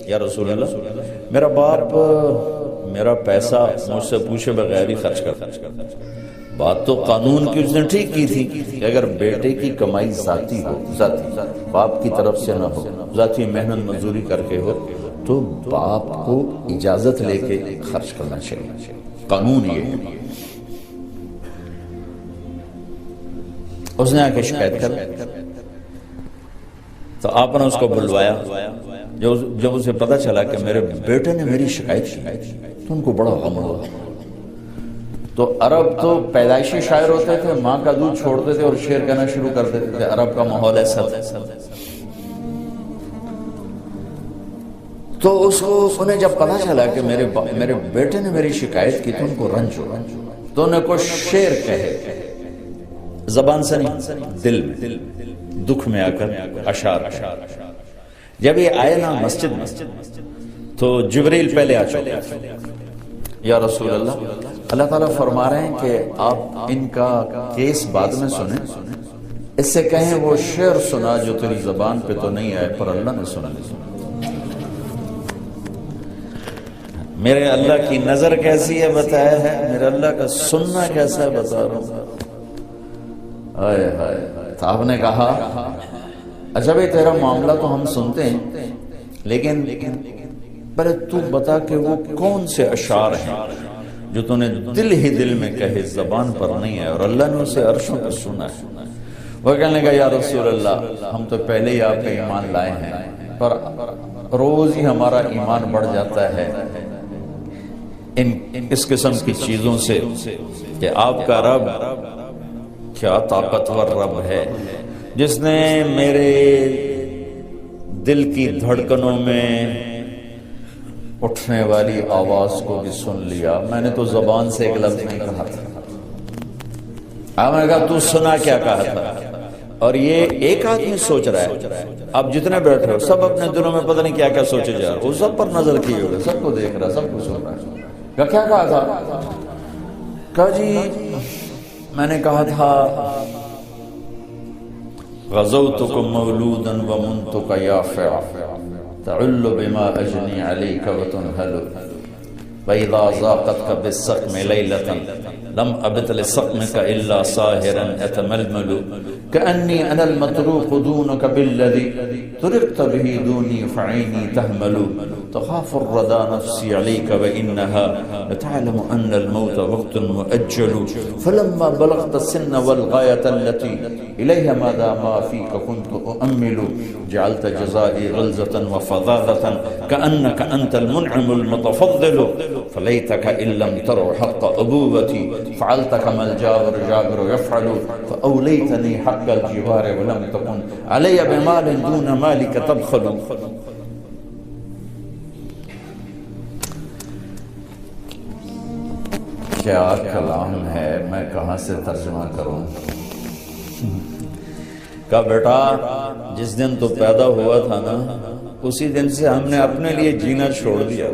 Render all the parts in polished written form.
یا رسول اللہ میرا باپ میرا پیسہ مجھ سے پوچھے بغیر ہی خرچ کرتا. بات تو قانون کی اس نے ٹھیک کی تھی کہ اگر بیٹے کی کمائی ذاتی ہو، ذاتی باپ کی طرف سے نہ ہو، ذاتی محنت مزدوری کر کے ہو، تو باپ کو اجازت لے کے خرچ کرنا چاہیے. قانون یہ ہے. اس نے آ کے شکایت کر تو آپ نے اس کو بلوایا. جب اسے پتا چلا کہ میرے بیٹے نے میری شکایت کی تو ان کو بڑا غم ہوا. تو عرب تو پیدائشی شاعر ہوتے تھے، ماں کا دودھ چھوڑتے تھے اور شعر کہنا شروع کر دیتے تھے. عرب کا ماحول ایسا تھا. تو اس کو انہیں جب پتا چلا کہ میرے بیٹے نے میری شکایت کی تو ان کو رنج ہوا. تو انہیں کچھ شعر کہے، زبان سے نہیں دل میں، دکھ میں آ کر اشعار. جب یہ آئے نا مسجد میں تو جبریل پہلے آ چکے. یا رسول اللہ تعالیٰ فرما رہے ہیں کہ آپ ان کا کیس بعد میں سنیں، اس سے کہیں وہ شعر سنا جو تیری زبان پہ تو نہیں آئے پر اللہ نے سنا. میرے اللہ کی نظر کیسی ہے بتایا ہے، میرے اللہ کا سننا کیسا ہے بتا رہا ہوں. تو آپ نے کہا اچھا بھائی تیرا معاملہ تو ہم سنتے ہیں، لیکن پہلے تو بتا کہ وہ کون سے اشعار ہیں جو تو نے دل ہی دل میں کہے، زبان پر نہیں ہے اور اللہ نے اسے عرشوں پر سنا ہے. وہ کہنے لگا یا رسول اللہ ہم تو پہلے ہی آپ کا ایمان لائے ہیں، پر روز ہی ہمارا ایمان بڑھ جاتا ہے اس قسم کی چیزوں سے کہ آپ کا رب کیا طاقتور رب ہے جس نے میرے دل کی دھڑکنوں میں اٹھنے والی آواز کو بھی سن لیا. میں نے تو زبان سے ایک لفظ نہیں کہا تھا. آپ نے کہا تو سنا کیا کہا تھا. اور یہ ایک آدمی سوچ رہا ہے، آپ جتنے بیٹھے ہو سب اپنے دلوں میں پتہ نہیں کیا کیا سوچے جا رہے. وہ سب پر نظر کیے ہوئے، سب کو دیکھ رہا، سب کو سن رہا. کیا کہا تھا؟ کہا جی میں نے کہا تھا غزوتکم مولودا ومنتک یافع تعل بما اجنی علیک وتنہل وإذا ضاقتك بالسقم ليلة لم أبت لسقمك إلا صاهرا أتململ كأني أنا المطروق دونك بالذي طرقت به دوني فعيني تهمل تخاف الردى نفسي عليك وإنها لتعلم أن الموت وقت مؤجل فلما بلغت السن والغاية التي إليها ماذا ما فيك كنت أؤمل جعلت جزائي غلزة وفظاظة كأنك أنت المنعم المتفضل فليتك إن لم تروا حق أبوتي فعلت كما الجابر يفعل فأوليتني حق الجوار ولم تكن علي بمال دون مالك تبخل. کیا کلام ہے، میں کہاں سے ترجمہ کروں. کہا بیٹا جس دن تو پیدا ہوا تھا نا اسی دن سے ہم نے اپنے لیے جینا چھوڑ دیا.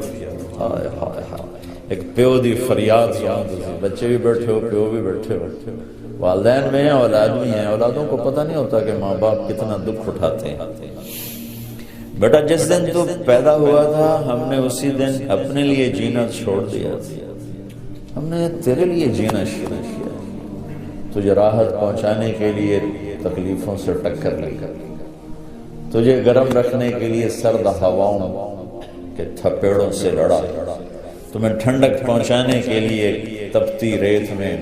ایک پیو دی فریاد سنو، بچے بھی بیٹھے ہو، پیو بھی بیٹھے ہو، والدین میں ہیں، اولاد بھی ہیں. اولادوں کو پتہ نہیں ہوتا کہ ماں باپ کتنا دکھ اٹھاتے ہیں. بیٹا جس دن تو پیدا ہوا تھا ہم نے اسی دن اپنے لیے جینا چھوڑ دیا. ہم نے تیرے لیے جینا شروع کیا، تجھے راحت پہنچانے کے لیے تکلیفوں سے ٹکر لے کر، تجھے گرم رکھنے کے لیے سرد ہواؤں کے تھپیڑوں سے لڑا، تمہیں ٹھنڈک پہنچانے کے لیے تپتی ریت میں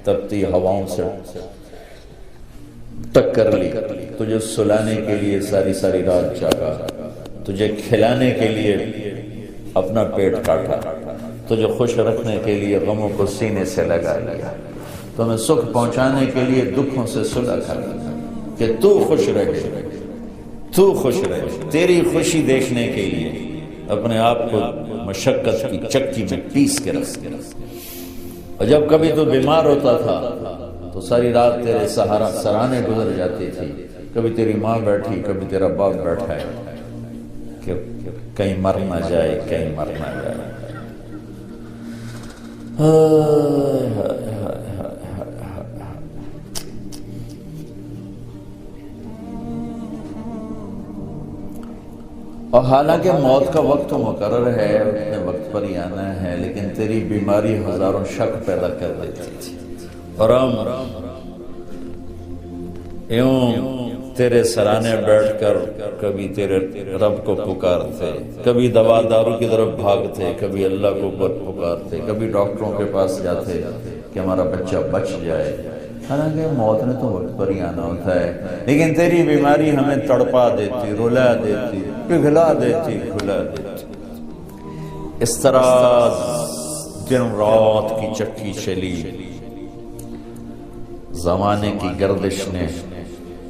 تپتی ہواؤں سے ٹکر لی، تجھے سلانے کے لیے ساری ساری رات جاگا، تجھے کھلانے کے لیے اپنا پیٹ کاٹا، تجھے خوش رکھنے کے لیے غموں کو سینے سے لگا لیا، تمہیں سکھ پہنچانے کے لیے دکھوں سے صلح کر کہ تو خوش رہے، تو خوش رہے. تیری خوشی دیکھنے کے لیے اپنے آپ کو مشقت کی چکی میں پیس کے رکھ. اور جب کبھی تو بیمار ہوتا تھا تو ساری رات تیرے سرانے گزر جاتی تھی. کبھی تیری ماں بیٹھی، کبھی تیرا باپ بیٹھا ہے کہ کہیں مر نہ جائے، کہیں مر نہ جائے. اور حالانکہ موت کا وقت تو مقرر ہے، اپنے وقت پر ہی آنا ہے، لیکن تیری بیماری ہزاروں شک پیدا کر دیتی تھی، اور ہم یوں تیرے سرانے بیٹھ کر کبھی تیرے رب کو پکارتے، کبھی دوا دارو کی طرف بھاگتے، کبھی اللہ کو پکارتے، کبھی ڈاکٹروں کے پاس جاتے کہ ہمارا بچہ بچ جائے، حالانکہ موت نے تو وقت پر ہی آنا ہوتا ہے، لیکن تیری بیماری ہمیں تڑپا دیتی، رلا دیتی، پگھلا دیتی، کھلا دیتی۔ اس طرح دن رات کی چکی چلی، زمانے کی گردش نے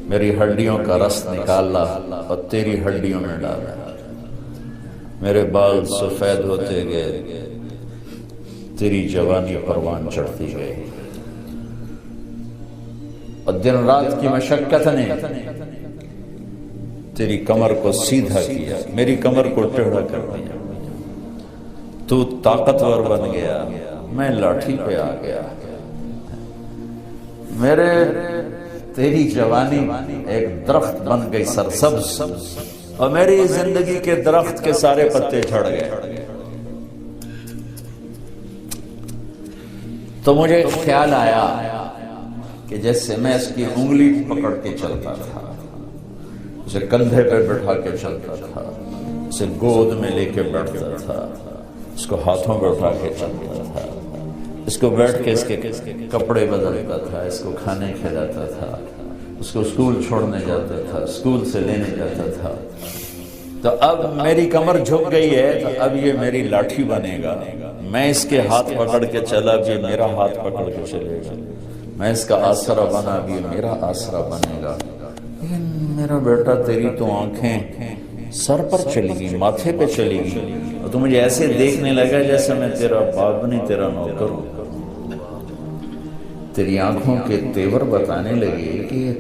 میری ہڈیوں کا رس نکالا اور تیری ہڈیوں میں ڈالا، میرے بال سفید ہوتے گئے، تیری جوانی پروان چڑھتی گئی، اور دن رات کی مشقت نے تیری کمر کو سیدھا کیا، میری کمر کو ٹیڑھا کر دیا، تو طاقتور بن گیا، میں لاٹھی پہ آ گیا، میرے تیری جوانی ایک درخت بن گئی سرسبز، اور میری زندگی کے درخت کے سارے پتے جھڑ گئے۔ تو مجھے خیال آیا کہ جیسے میں اس کی انگلی پکڑ کے چلتا تھا، اسے کندھے پہ بٹھا کے چلتا تھا، اسے گود میں لے کے بیٹھتا تھا، اس کو ہاتھوں پہ اٹھا کے چلتا تھا، اس کو بیٹھ کے اس کے کپڑے بدلتا تھا، اس کو کھانے کھلاتا تھا، اس کو اسکول چھوڑنے جاتا تھا، اسکول سے لینے جاتا تھا، تو اب میری کمر جھک گئی ہے، تو اب یہ میری لاٹھی بنے گا، میں اس کے ہاتھ پکڑ کے چلا بھی میرا ہاتھ پکڑ کے چلے گا، میں اس کا آسرا بنا بھی میرا آسرا بنے گا۔ لیکن میرا بیٹا تیری تو آنکھیں سر پر چلی گئی، ماتھے پہ چلی گئی، اور تو مجھے ایسے دیکھنے لگا جیسے میں تیرا باپ نہیں تیرا نوکر ہوں۔ تیری آنکھوں کے تیور بتانے لگے کہ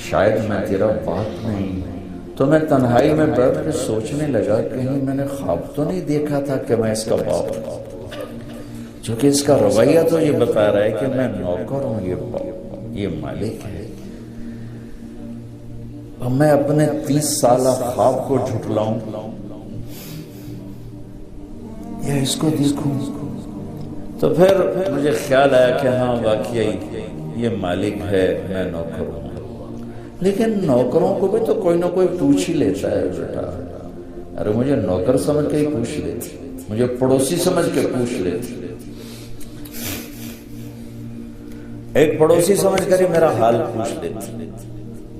شاید میں تیرا باپ نہیں، تو میں تنہائی میں بیٹھ کے سوچنے لگا کہیں میں نے خواب تو نہیں دیکھا تھا کہ میں اس کا باپ ہوں، چونکہ اس کا رویہ تو یہ بتا رہا ہے کہ میں نوکر ہوں، یہ مالک ہے، اور میں اپنے 30 سالہ خواب کو جھٹلاؤں یا اس کو دیکھوں؟ تو پھر مجھے خیال آیا کہ ہاں واقعی یہ مالک ہے، میں نوکر ہوں، لیکن نوکروں کو بھی تو کوئی نہ کوئی پوچھ ہی لیتا ہے بیٹا، ارے مجھے نوکر سمجھ کے ہی پوچھ لیتی، مجھے پڑوسی سمجھ کے پوچھ لیتی، ایک پڑوسی سمجھ کر ہی میرا حال پوچھ لیتی،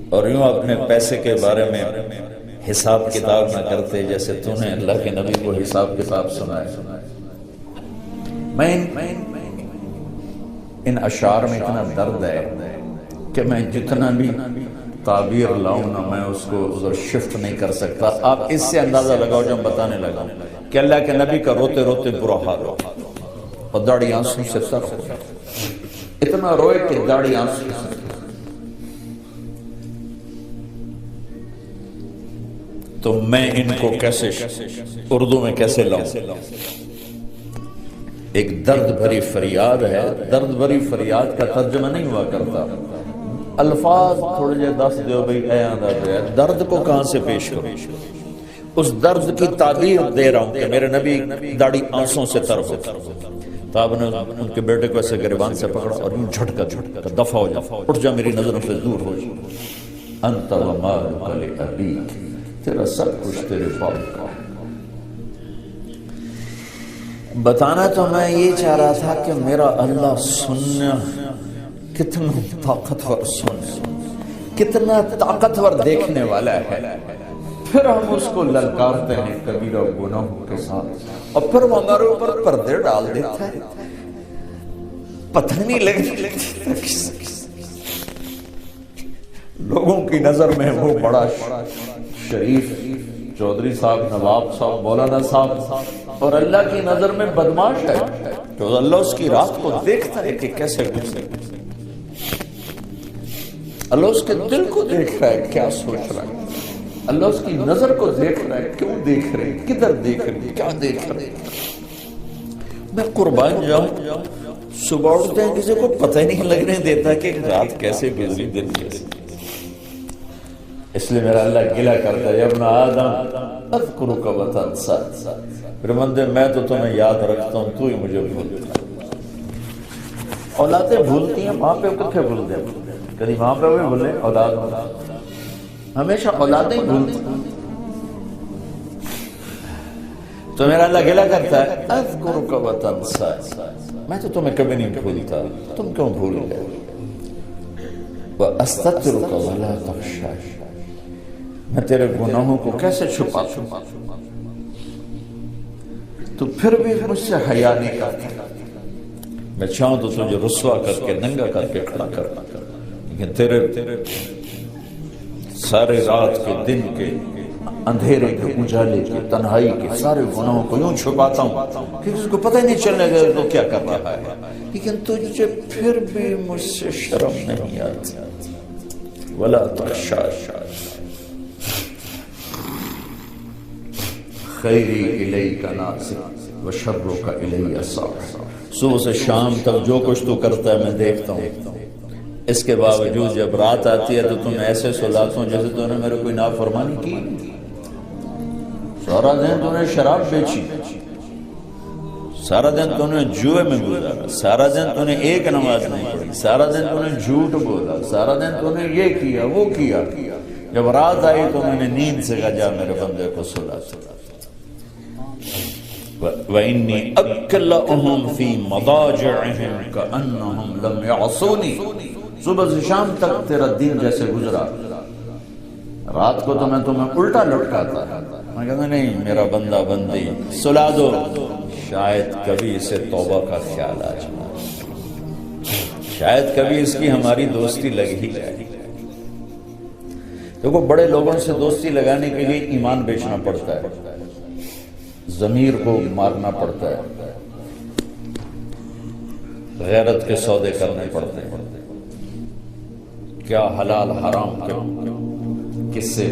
اور یوں اپنے پیسے کے بارے میں حساب کتاب نہ کرتے جیسے تو نے اللہ کے نبی کو حساب کتاب سنائے۔ میں ان اشعار میں اتنا درد ہے کہ میں جتنا بھی تعبیر لاؤں نہ میں اس کو ادھر شفٹ نہیں کر سکتا۔ آپ اس سے اندازہ لگاؤ جو میں بتانے لگا کہ اللہ کے نبی کا روتے روتے برا حال ہو اور داڑھی آنسوں سے سر ہو، اتنا روئے کہ داڑھی آنسوں سے۔ تو میں ان کو کیسے اردو میں کیسے لاؤں؟ ایک درد بھری فریاد ہے، درد بھری فریاد کا ترجمہ نہیں ہوا کرتا، الفاظ تھوڑے جے دس دیو بھئی اے آدھا دے، درد کو کہاں سے پیش کرو؟ اس درد کی تعبیر دے رہا ہوں کہ میرے نبی داڑھی آنسوں سے تر ہو، تو آپ نے ان کے بیٹے کو ایسے گریبان سے پکڑا اور یوں جھٹکا دفع ہو جا، اٹھ جا، میری نظروں سے دور ہو جا، انت و مالک لابیک، تیرا سب کچھ تیرے باپ کا۔ بتانا تو میں یہ چاہ رہا تھا کہ میرا اللہ سننا کتنا طاقتور، کتنا طاقتور دیکھنے والا ہے، پھر ہم اس کو للکارتے ہیں کبیرہ گناہوں کے ساتھ، اور پھر وہ ہمارے اوپر پردے ڈال دیتا ہے، پتہ نہیں لگتا لوگوں کی نظر میں وہ بڑا شریف چودھری صاحب، نواب صاحب، مولانا صاحب، اور اللہ کی نظر میں بدماش ہے، تو اللہ اس کی رات کو دیکھتا ہے کہ کیسے گزرے، اللہ اس کے دل کو دیکھ رہا ہے کیا سوچ رہا ہے، اللہ اس کی نظر کو دیکھ رہا ہے کیوں دیکھ رہے، کدھر دیکھ رہے، کیا دیکھ رہے۔ میں قربان جاؤں، صبح اٹھتے ہیں کسی کو پتہ ہی نہیں لگنے دیتا کہ رات کیسے گزری، دن کیسے، اس لیے میرا اللہ گلہ کرتا ہے، یا ابن آدم اذکرک وتنسا، پھر بندے میں تو تمہیں یاد رکھتا ہوں، تو ہی مجھے بھولتا ہے۔ اولادیں بھولتی ہیں، ماں پہ کتنے بھول دیں، کبھی ماں پہ بھی بھولے، اولاد ہمیشہ اولادیں بھولتی ہیں۔ تو میرا اللہ گلہ کرتا ہے اذکرک وتنسا، میں تو تمہیں کبھی نہیں بھولتا، تم کیوں بھول گئے؟ وَأَسْتَغْفِرُكَ وَلَا تَخْشَىٰ، میں تیرے گناہوں کو کیسے چھپاتا ہوں، تو پھر بھی مجھ سے حیا نہیں کرتا۔ میں چاہوں تو تجھے رسوا کر کے ننگا کر کے کھڑا کرنا، لیکن تیرے سارے رات کے، دن کے، اندھیرے کے، اجالے کے، تنہائی کے سارے گناہوں کو یوں چھپاتا ہوں کہ کسی کو پتہ ہی نہیں چلنے گا تو کیا کر رہا ہے، لیکن تجھے پھر بھی مجھ سے شرم نہیں آتی۔ ولا تخشى خیری الیک ناظر وشرک الی صاعد، صبح سے شام تک جو کچھ تو کرتا ہے میں دیکھتا ہوں، اس کے باوجود جب رات آتی ہے تو تم ایسے سلاتا ہوں جیسے تو نے میرے کوئی نافرمانی کی۔ سارا دن تو نے شراب بیچی، سارا دن تو نے جوئے میں گزارا، سارا دن تو نے ایک نماز نہیں پڑھی، سارا دن تو نے جھوٹ بولا، سارا دن تو نے یہ کیا وہ کیا، جب رات آئی تو میں نے نیند سے کہا جا میرے بندے کو سلا۔ وَإِنِّي أَكْلَأُهُمْ فِي مَضَاجِعِهِمْ كَأَنَّهُمْ لَمْ يَعْصُونِي، صبح سے شام تک تیرا دن جیسے گزرا، رات کو تو میں تمہیں الٹا لٹکاتا، میں کہتا نہیں میرا بندہ بندی سلا دو، شاید کبھی اسے توبہ کا خیال آ جائے، شاید کبھی اس کی ہماری دوستی لگ ہی جائے۔ دیکھو بڑے لوگوں سے دوستی لگانے کے لیے ایمان بیچنا پڑتا ہے، ضمیر کو مارنا پڑتا ہے، غیرت کے سودے کرنے پڑتے ہیں، کیا حلال حرام کے قصے